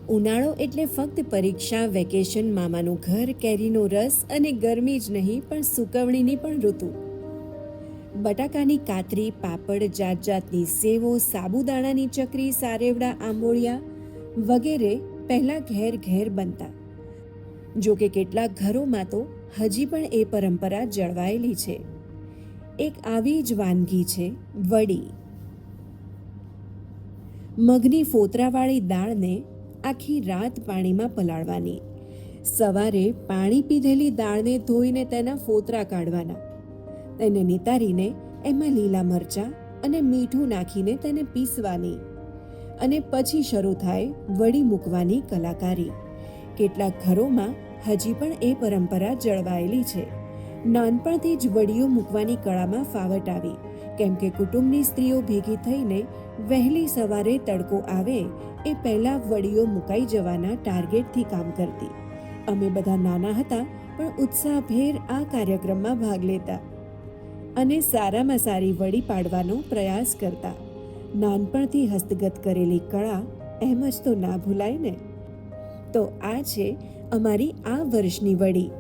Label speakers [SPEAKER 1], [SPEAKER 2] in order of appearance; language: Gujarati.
[SPEAKER 1] ઉનાળો એટલે ફક્ત પરીક્ષા, વેકેશન, મામાનું ઘર, કેરીનો રસ અને ગરમી જ નહીં પણ સૂકવણીની પણ ઋતુ. બટાકાની કાતરી, પાપડ, જાત જાતની સેવો, સાબુદાણાની ચકરી, સારેવડા, આંબોળિયા વગેરે પહેલાં ઘેર ઘેર બનતા. જો કે કેટલાક ઘરોમાં તો હજી પણ એ પરંપરા જળવાયેલી છે. એક આવી જ વાનગી છે વડી. મગની ફોતરાવાળી દાળને આખી રાત પાણીમાં પલાળવાની. સવારે પાણી પીધેલી દાળને ધોઈને તેના ફોતરા કાઢવાના. તેને નિતારીને એમાં લીલા મરચાં અને મીઠું નાખીને તેને પીસવાની. અને પછી શરૂ થાય વડી મૂકવાની કલાકારી. કેટલાક ઘરોમાં હજી પણ એ પરંપરા જળવાયેલી છે. નાનપણથી જ વડીઓ મૂકવાની કળામાં ફાવટ આવી, કેમ કે કુટુંબની સ્ત્રીઓ ભેગી થઈને વહેલી સવારે તડકો આવે એ પહેલાં વડીઓ મુકાઈ જવાના ટાર્ગેટથી કામ કરતી. અમે બધા નાના હતા પણ ઉત્સાહભેર આ કાર્યક્રમમાં ભાગ લેતા અને સારામાં સારી વડી પાડવાનો પ્રયાસ કરતા. નાનપણથી હસ્તગત કરેલી કળા એમ જ તો ના ભૂલાય ને. તો આ છે અમારી આ વર્ષની વડી.